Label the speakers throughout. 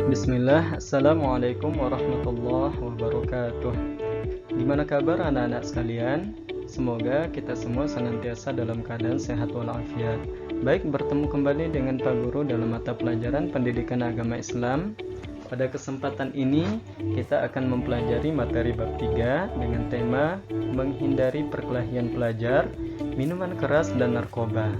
Speaker 1: Bismillah, Assalamualaikum warahmatullahi wabarakatuh. Gimana kabar anak-anak sekalian? Semoga kita semua senantiasa dalam keadaan sehat walafiat. Baik, bertemu kembali dengan Pak Guru dalam mata pelajaran Pendidikan Agama Islam. Pada kesempatan ini, kita akan mempelajari materi bab 3 dengan tema menghindari perkelahian pelajar, minuman keras dan narkoba.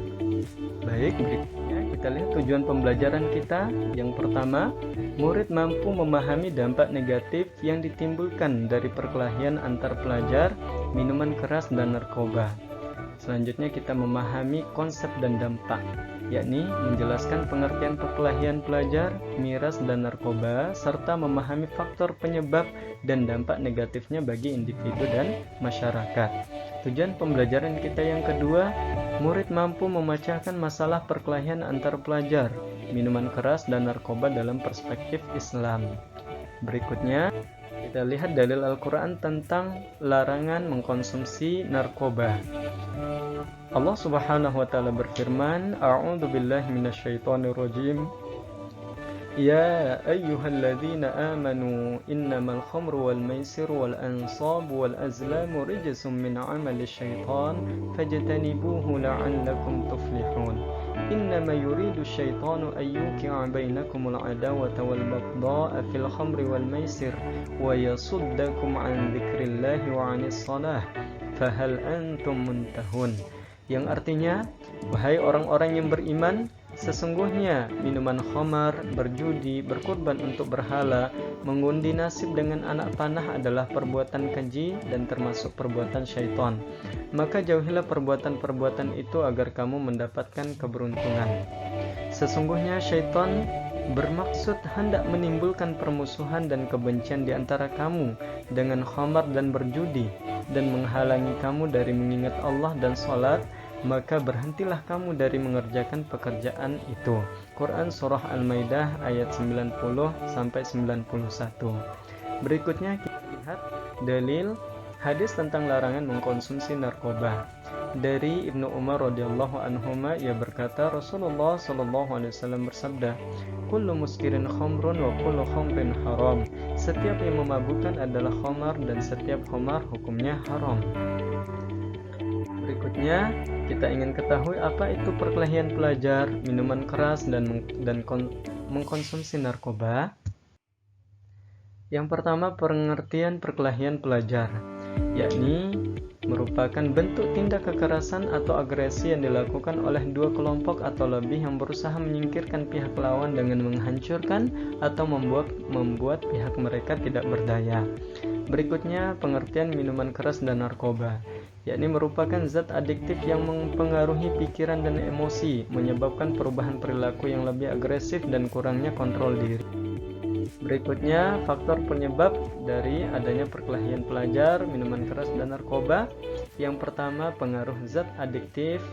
Speaker 1: Baik, berikutnya kita lihat tujuan pembelajaran kita. Yang pertama, murid mampu memahami dampak negatif yang ditimbulkan dari perkelahian antar pelajar, minuman keras, dan narkoba. Selanjutnya kita memahami konsep dan dampak, yakni menjelaskan pengertian perkelahian pelajar, miras, dan narkoba, serta memahami faktor penyebab dan dampak negatifnya bagi individu dan masyarakat. Tujuan pembelajaran kita yang kedua, murid mampu memecahkan masalah perkelahian antar pelajar, minuman keras, dan narkoba dalam perspektif Islam. Berikutnya, kita lihat dalil Al-Quran tentang larangan mengkonsumsi narkoba. Allah Subhanahu wa Ta'ala berfirman, A'udzu billahi minasyaitonir rajim. Ya ayyuhalladzina amanu innamal khamru wal maisiru wal ansabu wal azlamu rijsum min 'amali syaitan fajtanibuhu la'allakum tuflihun. Innama yuridu syaitanu an yuqi'a bainakumul 'adawata wal baghdha'a fil khamri wal maisir wa yasuddakum 'an dzikrillahi wa 'anis shalah fahal antum muntahun. Yang artinya, wahai orang-orang yang beriman, sesungguhnya minuman khamar, berjudi, berkurban untuk berhala, mengundi nasib dengan anak panah adalah perbuatan keji dan termasuk perbuatan syaitan. Maka jauhilah perbuatan-perbuatan itu agar kamu mendapatkan keberuntungan. Sesungguhnya syaitan bermaksud hendak menimbulkan permusuhan dan kebencian di antara kamu dengan khamar dan berjudi, dan menghalangi kamu dari mengingat Allah dan sholat. Maka berhentilah kamu dari mengerjakan pekerjaan itu. Quran Surah Al-Maidah ayat 90-91. Berikutnya kita lihat dalil hadis tentang larangan mengkonsumsi narkoba. Dari Ibnu Umar radhiyallahu anhuma, ia berkata, Rasulullah sallallahu alaihi wasallam bersabda, kullu muskirin khamrun wa kullu khamrin haram. Setiap yang memabukkan adalah khamar dan setiap khamar hukumnya haram. Berikutnya, kita ingin ketahui apa itu perkelahian pelajar, minuman keras, dan mengkonsumsi narkoba. Yang pertama, pengertian perkelahian pelajar, yakni merupakan bentuk tindak kekerasan atau agresi yang dilakukan oleh dua kelompok atau lebih yang berusaha menyingkirkan pihak lawan dengan menghancurkan atau membuat pihak mereka tidak berdaya. Berikutnya, pengertian minuman keras dan narkoba, yakni merupakan zat adiktif yang mempengaruhi pikiran dan emosi, menyebabkan perubahan perilaku yang lebih agresif dan kurangnya kontrol diri. Berikutnya, faktor penyebab dari adanya perkelahian pelajar, minuman keras, dan narkoba. Yang pertama, pengaruh zat adiktif,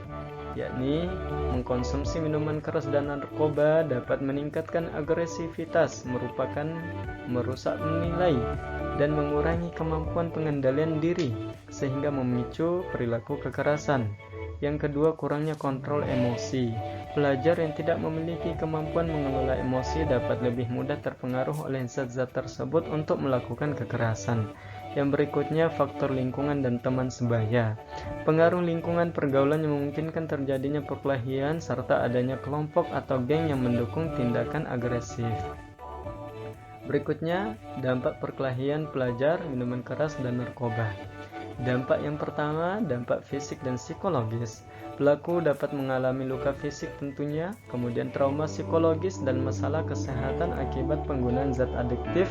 Speaker 1: yakni mengkonsumsi minuman keras dan narkoba dapat meningkatkan agresivitas, merupakan merusak nilai dan mengurangi kemampuan pengendalian diri, sehingga memicu perilaku kekerasan. Yang kedua, kurangnya kontrol emosi. Pelajar yang tidak memiliki kemampuan mengelola emosi dapat lebih mudah terpengaruh oleh zat-zat tersebut untuk melakukan kekerasan. Yang berikutnya, faktor lingkungan dan teman sebaya. Pengaruh lingkungan pergaulan yang memungkinkan terjadinya perkelahian serta adanya kelompok atau geng yang mendukung tindakan agresif. Berikutnya, dampak perkelahian pelajar, minuman keras, dan narkoba. Dampak yang pertama, dampak fisik dan psikologis. Pelaku dapat mengalami luka fisik tentunya, kemudian trauma psikologis dan masalah kesehatan akibat penggunaan zat adiktif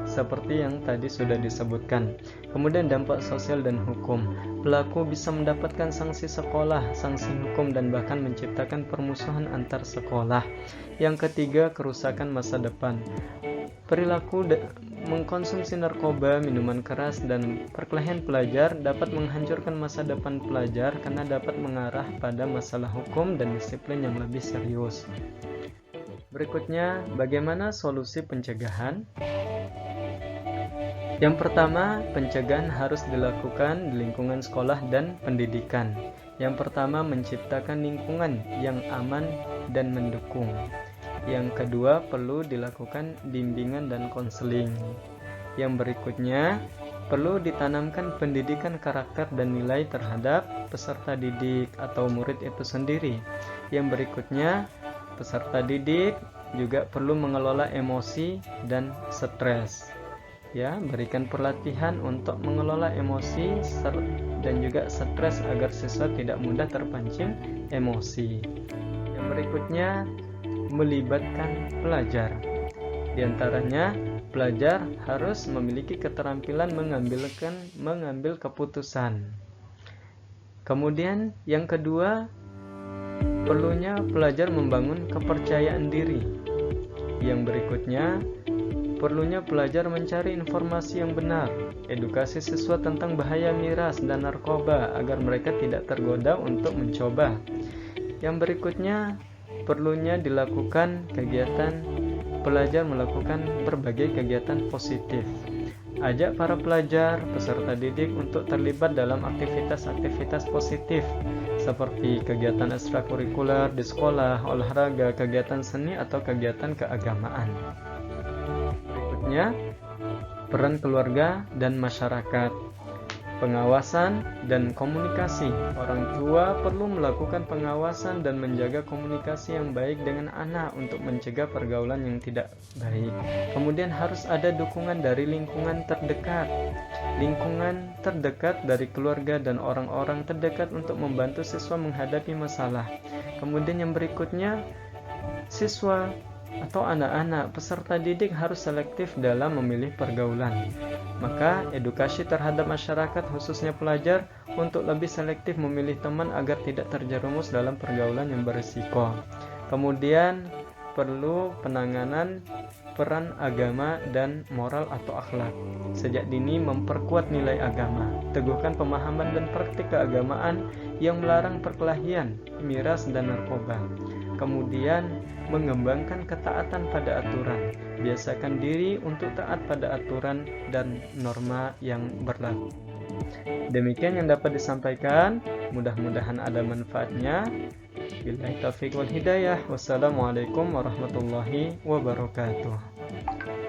Speaker 1: seperti yang tadi sudah disebutkan. Kemudian dampak sosial dan hukum. Pelaku bisa mendapatkan sanksi sekolah, sanksi hukum, dan bahkan menciptakan permusuhan antar sekolah. Yang ketiga, kerusakan masa depan. Perilaku mengkonsumsi narkoba, minuman keras, dan perkelahian pelajar dapat menghancurkan masa depan pelajar karena dapat mengarah pada masalah hukum dan disiplin yang lebih serius. Berikutnya, bagaimana solusi pencegahan? Yang pertama, pencegahan harus dilakukan di lingkungan sekolah dan pendidikan. Yang pertama, menciptakan lingkungan yang aman dan mendukung. Yang kedua, perlu dilakukan bimbingan dan konseling. Yang berikutnya, perlu ditanamkan pendidikan karakter dan nilai terhadap peserta didik atau murid itu sendiri. Yang berikutnya, peserta didik juga perlu mengelola emosi dan stres. Ya, berikan pelatihan untuk mengelola emosi dan juga stres agar siswa tidak mudah terpancing emosi. Yang berikutnya, melibatkan pelajar. Di antaranya, pelajar harus memiliki keterampilan mengambil keputusan. Kemudian yang kedua, perlunya pelajar membangun kepercayaan diri. Yang berikutnya, perlunya pelajar mencari informasi yang benar, edukasi siswa tentang bahaya miras dan narkoba agar mereka tidak tergoda untuk mencoba. Yang berikutnya, perlunya dilakukan pelajar melakukan berbagai kegiatan positif. Ajak para pelajar, peserta didik untuk terlibat dalam aktivitas-aktivitas positif seperti kegiatan ekstrakurikuler di sekolah, olahraga, kegiatan seni atau kegiatan keagamaan. Berikutnya, peran keluarga dan masyarakat. Pengawasan dan komunikasi. Orang tua perlu melakukan pengawasan dan menjaga komunikasi yang baik dengan anak untuk mencegah pergaulan yang tidak baik. Kemudian harus ada dukungan dari lingkungan terdekat. Lingkungan terdekat dari keluarga dan orang-orang terdekat untuk membantu siswa menghadapi masalah. Kemudian yang berikutnya, siswa atau anak-anak peserta didik harus selektif dalam memilih pergaulan. Maka edukasi terhadap masyarakat khususnya pelajar untuk lebih selektif memilih teman agar tidak terjerumus dalam pergaulan yang berisiko. Kemudian perlu penanganan peran agama dan moral atau akhlak. Sejak dini memperkuat nilai agama, teguhkan pemahaman dan praktik keagamaan yang melarang perkelahian, miras dan narkoba. Kemudian mengembangkan ketaatan pada aturan. Biasakan diri untuk taat pada aturan dan norma yang berlaku. Demikian yang dapat disampaikan. Mudah-mudahan ada manfaatnya. Billahi taufiq wal hidayah. Wassalamualaikum warahmatullahi wabarakatuh.